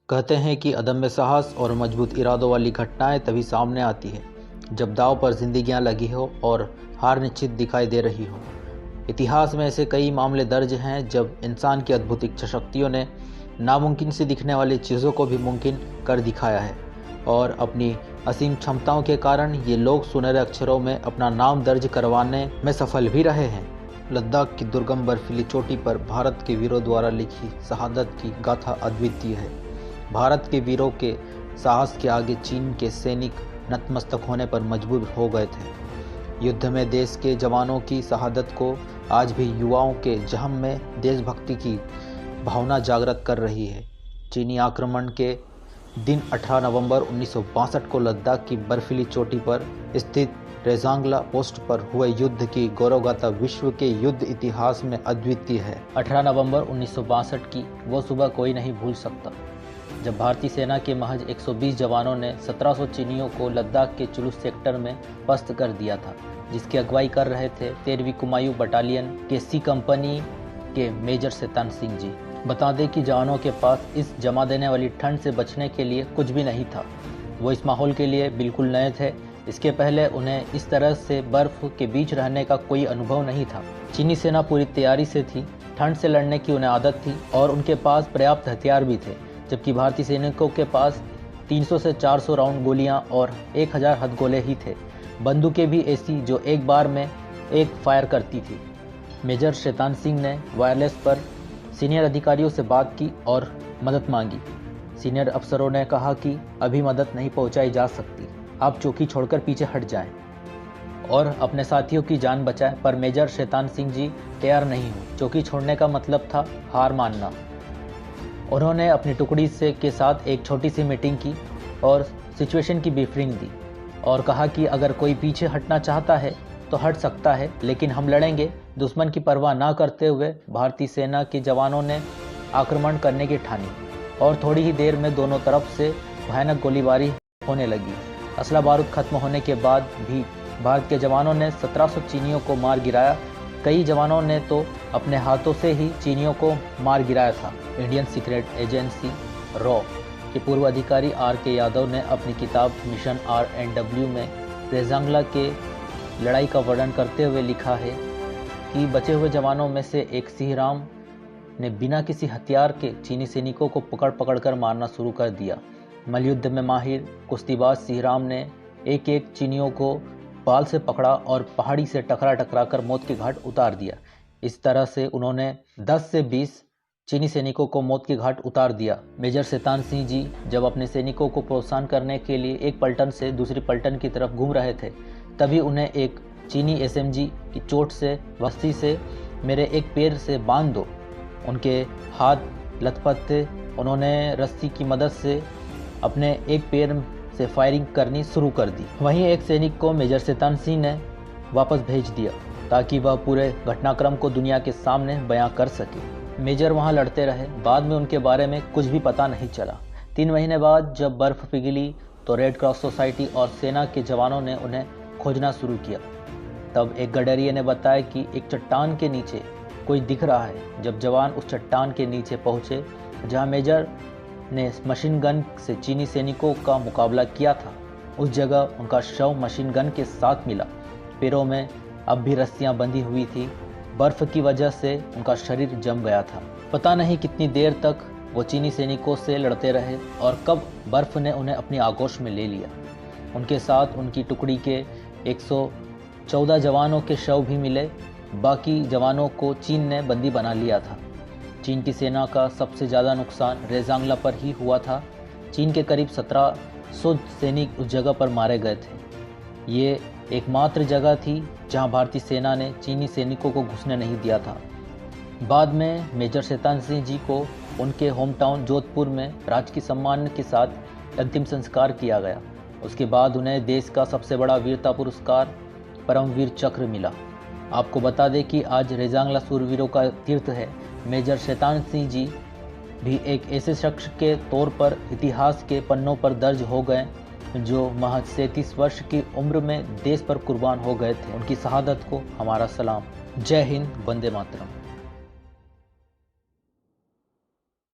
कहते हैं कि अदम्य साहस और मजबूत इरादों वाली घटनाएं तभी सामने आती है जब दांव पर जिंदगियां लगी हो और हार निश्चित दिखाई दे रही हो। इतिहास में ऐसे कई मामले दर्ज हैं जब इंसान की अद्भुत इच्छा शक्तियों ने नामुमकिन से दिखने वाली चीज़ों को भी मुमकिन कर दिखाया है और अपनी असीम क्षमताओं के कारण ये लोग सुनहरे अक्षरों में अपना नाम दर्ज करवाने में सफल भी रहे हैं। लद्दाख की दुर्गम बर्फीली चोटी पर भारत के वीरों द्वारा लिखी शहादत की गाथा अद्वितीय है। भारत के वीरों के साहस के आगे चीन के सैनिक नतमस्तक होने पर मजबूर हो गए थे। युद्ध में देश के जवानों की शहादत को आज भी युवाओं के जहम में देशभक्ति की भावना जागृत कर रही है। चीनी आक्रमण के दिन 18 नवंबर 1962 को लद्दाख की बर्फीली चोटी पर स्थित रेजांगला पोस्ट पर हुए युद्ध की गौरवगाथा विश्व के युद्ध इतिहास में अद्वितीय है। 18 नवंबर 1962 की वो सुबह कोई नहीं भूल सकता जब भारतीय सेना के महज 120 जवानों ने 1700 चीनियों को लद्दाख के चुलू सेक्टर में पस्त कर दिया था, जिसकी अगुवाई कर रहे थे 13वीं कुमायूं बटालियन के सी कंपनी के मेजर शैतान सिंह जी। बता दें कि जवानों के पास इस जमा देने वाली ठंड से बचने के लिए कुछ भी नहीं था। वो इस माहौल के लिए बिल्कुल नए थे। इसके पहले उन्हें इस तरह से बर्फ के बीच रहने का कोई अनुभव नहीं था। चीनी सेना पूरी तैयारी से थी, ठंड से लड़ने की उन्हें आदत थी और उनके पास पर्याप्त हथियार भी थे, जबकि भारतीय सैनिकों के पास 300 से 400 राउंड गोलियां और 1000 हथगोले ही थे। बंदूकें भी ऐसी जो एक बार में एक फायर करती थी। मेजर शैतान सिंह ने वायरलेस पर सीनियर अधिकारियों से बात की और मदद मांगी। सीनियर अफसरों ने कहा कि अभी मदद नहीं पहुंचाई जा सकती, आप चौकी छोड़कर पीछे हट जाएं और अपने साथियों की जान बचाएं। पर मेजर शैतान सिंह जी तैयार नहीं हुए। चौकी छोड़ने का मतलब था हार मानना। उन्होंने अपनी टुकड़ी के साथ एक छोटी सी मीटिंग की और सिचुएशन की ब्रीफिंग दी और कहा कि अगर कोई पीछे हटना चाहता है तो हट सकता है, लेकिन हम लड़ेंगे। दुश्मन की परवाह ना करते हुए भारतीय सेना के जवानों ने आक्रमण करने की ठानी और थोड़ी ही देर में दोनों तरफ से भयानक गोलीबारी होने लगी। असला बारूद खत्म होने के बाद भी भारत के जवानों ने 1700 चीनियों को मार गिराया। कई जवानों ने तो अपने हाथों से ही चीनियों को मार गिराया था। इंडियन सीक्रेट एजेंसी रॉ के पूर्व अधिकारी R.K. यादव ने अपनी किताब मिशन R&W में रेजांगला के लड़ाई का वर्णन करते हुए लिखा है कि बचे हुए जवानों में से एक सिंहराम ने बिना किसी हथियार के चीनी सैनिकों को पकड़ कर मारना शुरू कर दिया। मलयुद्ध में माहिर कुश्तीबाज सिंहराम ने एक एक चीनियों को बाल से पकड़ा और पहाड़ी से टकरा कर मौत के घाट उतार दिया। इस तरह से उन्होंने 10 से 20 चीनी सैनिकों को मौत के घाट उतार दिया। मेजर शैतान सिंह जी जब अपने सैनिकों को प्रोत्साहन करने के लिए एक पलटन से दूसरी पलटन की तरफ घूम रहे थे, तभी उन्हें एक चीनी SMG की चोट से वस्ती से मेरे एक पैर से बांध दो। उनके हाथ लथपथ थे। उन्होंने रस्सी की मदद से अपने एक पैर से फायरिंग करनी शुरू कर दी। वहीं एक सैनिक को मेजर शैतान सिंह ने वापस भेज दिया ताकि वह पूरे घटनाक्रम को दुनिया के सामने बयां कर सके। मेजर वहां लड़ते रहे। बाद में उनके बारे में कुछ भी पता नहीं चला। 3 महीने बाद जब बर्फ पिघली तो रेड क्रॉस सोसाइटी और सेना के जवानों ने उन्हें खोजना शुरू किया। तब एक गडरिये ने बताया कि एक चट्टान के नीचे कोई दिख रहा है। जब जवान उस चट्टान के नीचे पहुंचे जहां मेजर ने मशीन गन से चीनी सैनिकों का मुकाबला किया था, उस जगह उनका शव मशीन गन के साथ मिला। पैरों में अब भी रस्सियां बंधी हुई थी। बर्फ की वजह से उनका शरीर जम गया था। पता नहीं कितनी देर तक वो चीनी सैनिकों से लड़ते रहे और कब बर्फ ने उन्हें अपनी आगोश में ले लिया। उनके साथ उनकी टुकड़ी के 114 जवानों के शव भी मिले। बाकी जवानों को चीन ने बंदी बना लिया था। चीन की सेना का सबसे ज़्यादा नुकसान रेजांगला पर ही हुआ था। चीन के करीब 1700 सैनिक उस जगह पर मारे गए थे। ये एकमात्र जगह थी जहां भारतीय सेना ने चीनी सैनिकों को घुसने नहीं दिया था। बाद में मेजर शैतान सिंह जी को उनके होम टाउन जोधपुर में राजकीय सम्मान के साथ अंतिम संस्कार किया गया। उसके बाद उन्हें देश का सबसे बड़ा वीरता पुरस्कार परमवीर चक्र मिला। आपको बता दें कि आज रेजांगला सूरवीरों का तीर्थ है। मेजर शैतान सिंह जी भी एक ऐसे शख्स के तौर पर इतिहास के पन्नों पर दर्ज हो गए जो महज 37 वर्ष की उम्र में देश पर कुर्बान हो गए थे। उनकी शहादत को हमारा सलाम। जय हिंद, वंदे मातरम।